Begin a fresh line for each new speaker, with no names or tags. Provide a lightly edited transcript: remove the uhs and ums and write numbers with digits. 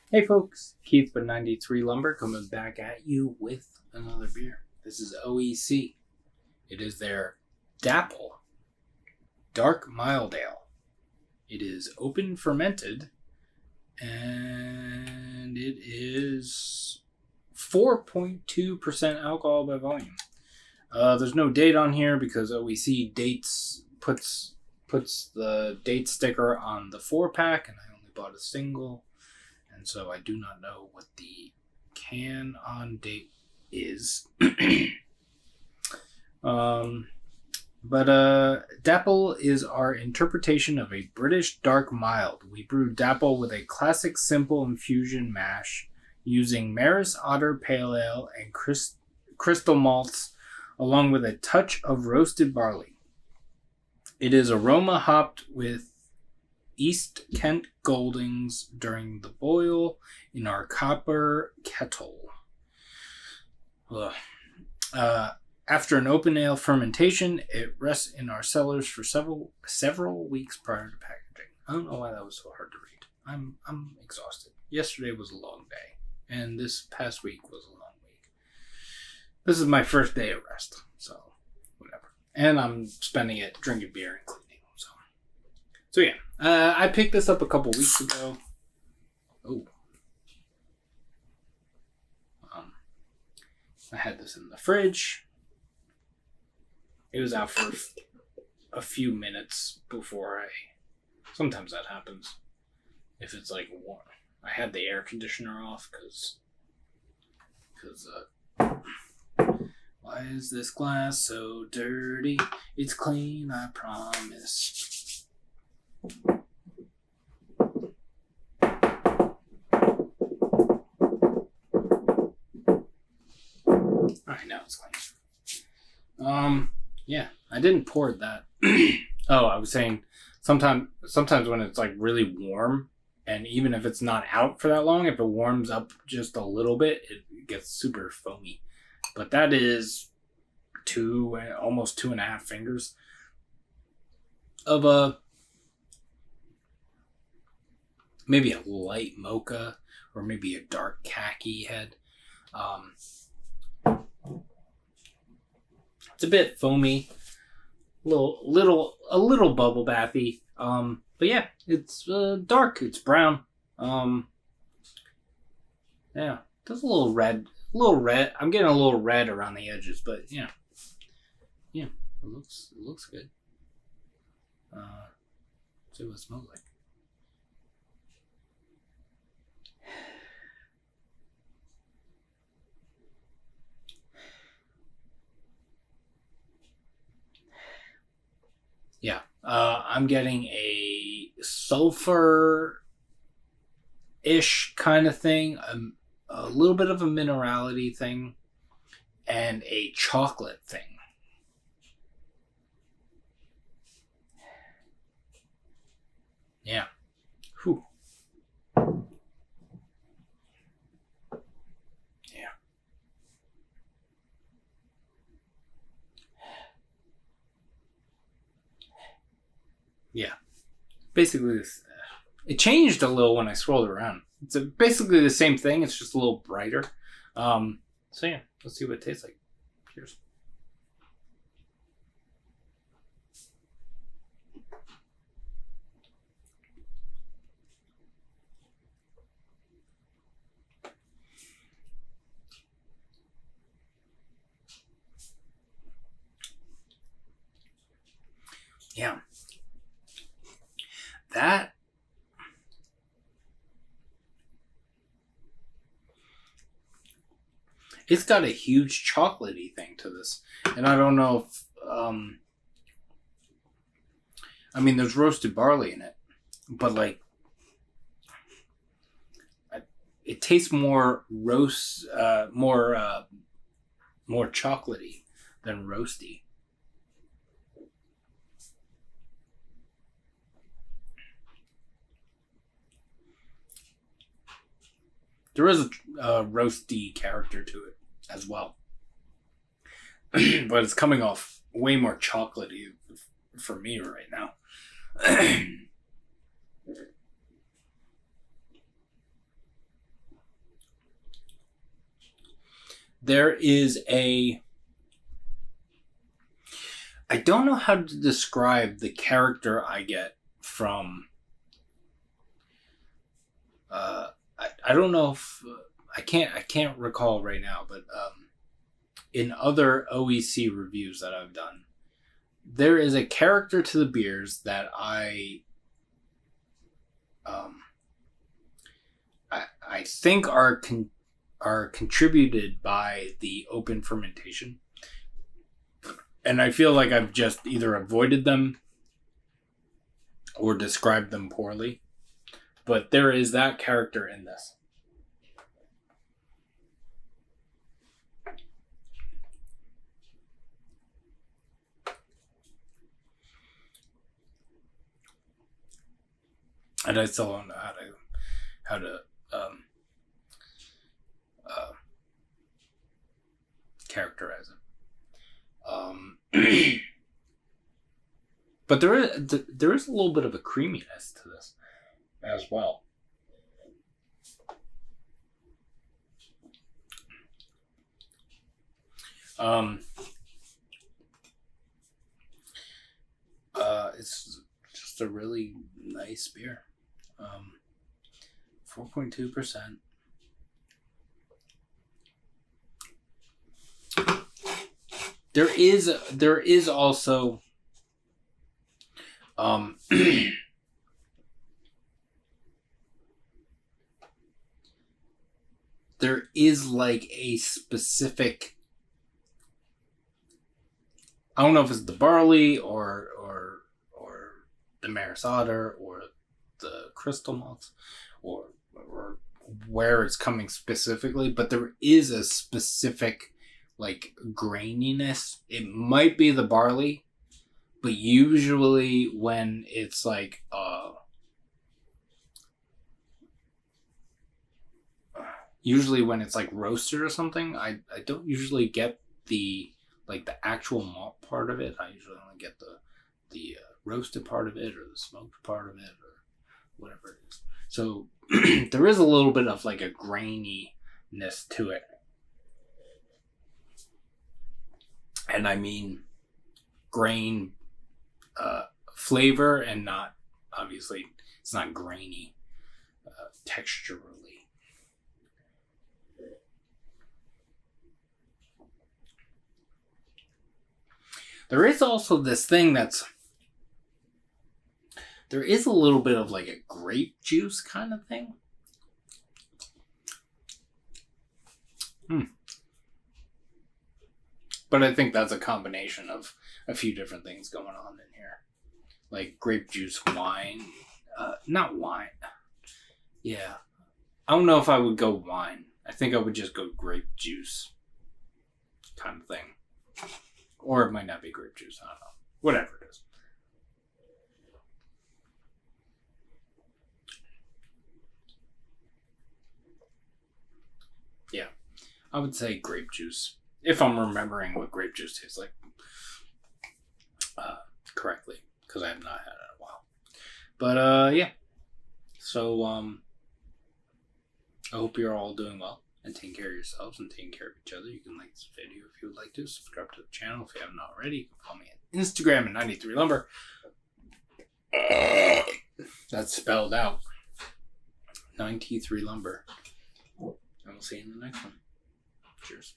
Hey folks, Keith with 93 Lumber coming back at you with another beer. This is OEC. It is their Dapple Dark Mild Ale. It is open fermented and it is 4.2% alcohol by volume. There's no date on here because OEC puts the date sticker on the 4-pack, and I only bought a single. And so I do not know what the can on date is. But Dapple is our interpretation of a British dark mild. We brewed Dapple with a classic simple infusion mash using Maris Otter Pale Ale and crystal malts, along with a touch of roasted barley. It is aroma hopped with East Kent Goldings during the boil in our copper kettle. After an open ale fermentation, it rests in our cellars for several weeks prior to packaging. I don't know why that was so hard to read. I'm exhausted. Yesterday was a long day, and this past week was a long week. This is my first day of rest, so whatever. And I'm spending it drinking beer and cleaning. So yeah, I picked this up a couple weeks ago. I had this in the fridge. It was out for a few minutes before sometimes that happens. If it's like warm. I had the air conditioner off because why is this glass so dirty? It's clean, I promise. Alright, now it's clean. Yeah, I didn't pour that. I was saying sometimes when it's like really warm, and even if it's not out for that long, if it warms up just a little bit, it gets super foamy. But that is almost 2.5 fingers of maybe a light mocha or maybe a dark khaki head. It's a bit foamy, a little bubble bathy. But yeah, it's dark. It's brown. Yeah, there's a little red. I'm getting a little red around the edges, but yeah, it looks good. See what it smells like. Yeah, I'm getting a sulfur-ish kind of thing, a little bit of a minerality thing, and a chocolate thing. Yeah. Whew. Yeah. Yeah. Basically, it changed a little when I scrolled around. It's basically the same thing. It's just a little brighter. So yeah, let's see what it tastes like. Cheers. Yeah. It's got a huge chocolatey thing to this. And I don't know if, there's roasted barley in it, but like, it tastes more more chocolatey than roasty. There is a roasty character to it as well. But it's coming off way more chocolatey for me right now. there is a... I don't know how to describe the character I get from... I don't know if... I can't recall right now, but in other OEC reviews that I've done, there is a character to the beers that I think are contributed by the open fermentation, and I feel like I've just either avoided them or described them poorly. But there is that character in this. And I still don't know how to characterize it. But there is a little bit of a creaminess to this as well. It's just a really nice beer. 4.2%. There is also there is like a specific, I don't know if it's the barley or the Maris Otter or the crystal malts or where it's coming specifically, but there is a specific like graininess. It might be the barley, but usually when it's like roasted or something, I don't usually get the actual malt part of it. I usually only get the roasted part of it or the smoked part of it or whatever it is. So there is a little bit of like a graininess to it. And I mean grain flavor, and not, obviously, it's not grainy texturally. There is also this thing there is a little bit of like a grape juice kind of thing. But I think that's a combination of a few different things going on in here. Like grape juice, wine. Not wine. Yeah. I don't know if I would go wine. I think I would just go grape juice kind of thing. Or it might not be grape juice. I don't know. Whatever it is. Yeah. I would say grape juice. If I'm remembering what grape juice tastes like correctly, because I have not had it in a while. But yeah, so I hope you're all doing well and taking care of yourselves and taking care of each other. You can like this video if you would like to. Subscribe to the channel if you haven't already. You can follow me on Instagram at 93lumber. That's spelled out. 93lumber. And we'll see you in the next one. Cheers.